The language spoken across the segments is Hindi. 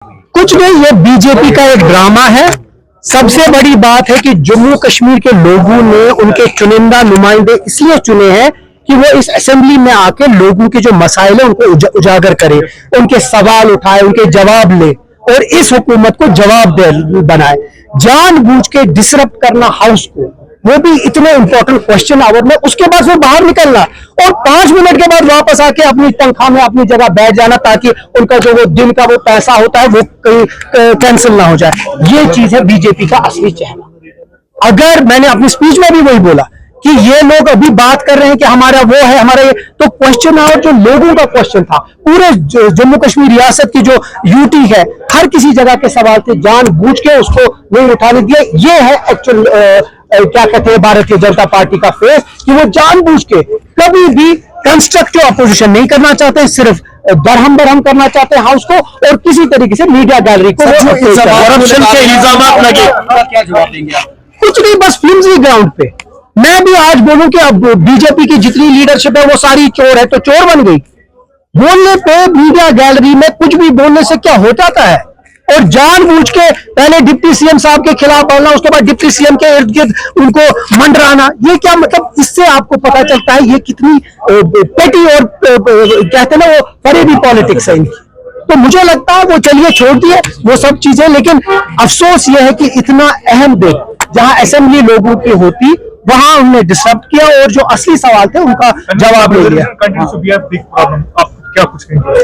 कुछ नहीं, ये बीजेपी का एक ड्रामा है। सबसे बड़ी बात है कि जम्मू कश्मीर के लोगों ने उनके चुनिंदा नुमाइंदे इसलिए चुने हैं कि वो इस असेंबली में आके लोगों के जो मसाइल है उनको उजागर करे, उनके सवाल उठाए, उनके जवाब ले और इस हुकूमत को जवाब दे बनाए। जानबूझ के डिसरप्ट करना हाउस को, वो भी इतने इंपॉर्टेंट क्वेश्चन आवर में, उसके बाद वो बाहर निकलना और 5 मिनट के बाद वापस आके अपनी तनख्वाह में अपनी जगह बैठ जाना ताकि उनका जो वो दिन का वो पैसा होता है वो कहीं कैंसिल ना हो जाए। ये चीज है बीजेपी का असली चेहरा। अगर मैंने अपनी स्पीच में भी वही बोला कि ये लोग अभी बात कर रहे हैं कि हमारा वो है, हमारा ये, तो क्वेश्चन आवर जो लोगों का क्वेश्चन था, पूरे जम्मू कश्मीर रियासत की जो यूटी है, हर किसी जगह के सवाल थे, जानबूझ के उसको नहीं उठाने दिया। ये है एक्चुअल क्या कहते हैं भारतीय जनता पार्टी का फेस, कि वो जानबूझ के कभी भी कंस्ट्रक्टिव अपोजिशन नहीं करना चाहते, सिर्फ बरहम बरहम करना चाहते हैं हाउस को और किसी तरीके से मीडिया गैलरी को करप्शन के इल्जाम लगे। क्या जवाब देंगे आप? कुछ नहीं, बस फ्लिम्सी ग्राउंड पे मैं भी आज बोलूं कि अब बीजेपी की जितनी लीडरशिप है वो सारी चोर है, तो चोर बन गई। बोलने पे मीडिया गैलरी में कुछ भी बोलने से क्या हो जाता है, और जानबूझ के पहले डिप्टी सीएम साहब के खिलाफ बोलना, उसके बाद डिप्टी सीएम के इर्द गिर्द उनको मंडराना, ये क्या मतलब? इससे आपको पता चलता है ये कितनी पेटी और कहते हैं ना वो फरेबी पॉलिटिक्स है इनकी। तो मुझे लगता है वो चलिए छोड़ दिए वो सब चीजें, लेकिन अफसोस ये है कि इतना अहम दिन जहां असेंबली लोगों की होती वहां उन्होंने डिस्टर्ब किया और जो असली सवाल थे उनका जवाब नहीं दिया।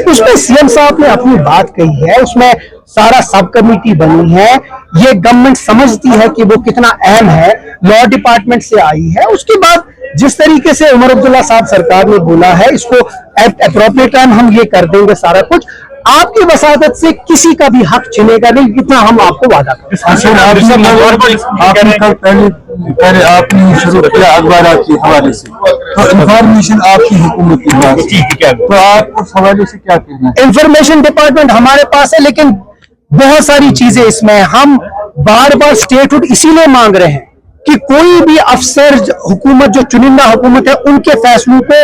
उसमें सीएम साहब ने अपनी बात कही है, उसमें सारा सब कमेटी बनी है, ये गवर्नमेंट समझती है कि वो कितना अहम है, लॉ डिपार्टमेंट से आई है। उसके बाद जिस तरीके से उमर अब्दुल्ला साहब सरकार ने बोला है इसको एप्रोप्रिएट टाइम हम ये कर देंगे सारा कुछ, आपकी वसादत से किसी का भी हक छिनेगा नहीं, कितना हम आपको वादा करें। पहले आपने शुरू किया अखबार के हवाले से, तो इंफॉर्मेशन आपकी हुकूमत की बात है, तो आप उस हवाले से क्या कहना है? इंफॉर्मेशन डिपार्टमेंट हमारे पास है, लेकिन बहुत सारी चीजें इसमें हम बार बार स्टेटहुड इसीलिए मांग रहे हैं कि कोई भी अफसर हुकूमत जो चुनिंदा हुकूमत है उनके फैसलों को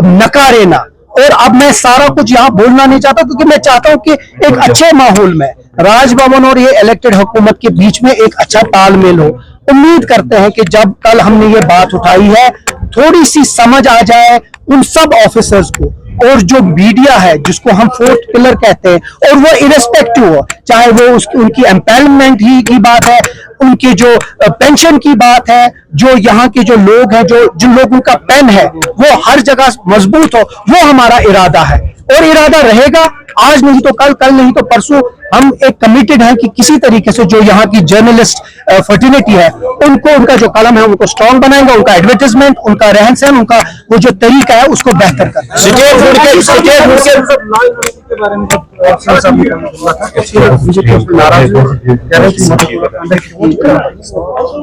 नकारे ना। और अब मैं सारा कुछ यहाँ बोलना नहीं चाहता क्योंकि मैं चाहता हूं कि एक अच्छे माहौल में राजभवन और ये इलेक्टेड हुकूमत के बीच में एक अच्छा तालमेल हो। उम्मीद करते हैं कि जब कल हमने ये बात उठाई है थोड़ी सी समझ आ जाए उन सब ऑफिसर्स को, और जो मीडिया है जिसको हम फोर्थ पिलर कहते हैं, और वो इरेस्पेक्टिव हो, चाहे वो उनकी एम्प्लॉयमेंट ही की बात है, उनकी जो पेंशन की बात है, जो यहाँ के जो लोग हैं, जो जिन लोगों का पेन है वो हर जगह मजबूत हो, वो हमारा इरादा है और इरादा रहेगा। आज नहीं तो कल, कल नहीं तो परसों हम एक कमिटेड हैं कि किसी तरीके से जो यहाँ की जर्नलिस्ट फर्टिलिटी है उनको, उनका जो कलम है उनको स्ट्रॉन्ग बनाएंगे, उनका एडवर्टाइजमेंट, उनका रहन सहन, उनका वो जो तरीका है उसको बेहतर करें।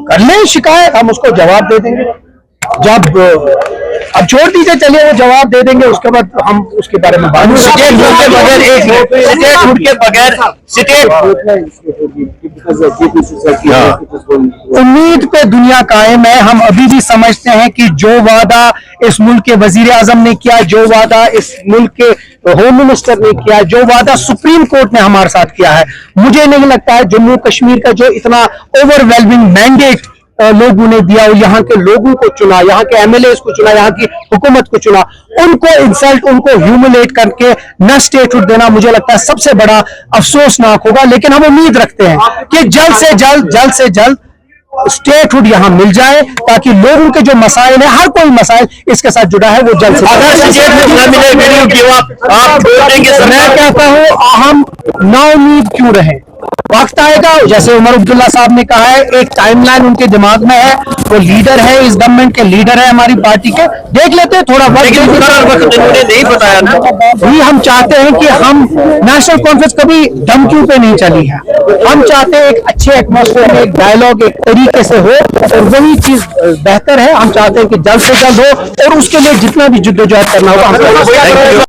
कर लें शिकायत, हम उसको जवाब दे देंगे। जब अब छोड़ दीजिए, चलिए वो जवाब दे देंगे, उसके बाद हम उसके बारे में बात उम्मीद पे दुनिया कायम है। हम अभी भी समझते हैं कि जो वादा इस मुल्क के वजीर आजम ने किया, जो वादा इस मुल्क के होम मिनिस्टर ने किया, जो वादा सुप्रीम कोर्ट ने हमारे साथ किया है, मुझे नहीं लगता है जम्मू कश्मीर का जो इतना ओवरवेलमिंग मैंडेट लोगों ने दिया और यहाँ के लोगों को चुना, यहाँ के एमएलए को चुना, यहाँ की हुकूमत को चुना, उनको इंसल्ट, उनको ह्यूमिलेट करके न स्टेटहुड देना मुझे लगता है सबसे बड़ा अफसोसनाक होगा। लेकिन हम उम्मीद रखते हैं कि जल्द से जल्द स्टेटहुड यहाँ मिल जाए ताकि लोगों के जो मसाइल है, हर कोई मसाइल इसके साथ जुड़ा है, वो जल्द से मैं कहता हूँ हम नाउम्मीद क्यों रहे, वक्त आएगा। जैसे उमर अब्दुल्ला साहब ने कहा है, एक टाइमलाइन उनके दिमाग में है, वो लीडर है, इस गवर्नमेंट के लीडर है हमारी पार्टी के, देख लेते हैं थोड़ा वक्त नहीं बताया ना। भी हम चाहते हैं कि हम नेशनल कॉन्फ्रेंस कभी धमकियों पे नहीं चली है, हम चाहते हैं एक अच्छे एटमॉस्फेयर में एक डायलॉग एक तरीके से हो, और वही चीज बेहतर है। हम चाहते हैं कि जल्द से जल्द हो और उसके लिए जितना भी जिद्दोजहद करना होगा हम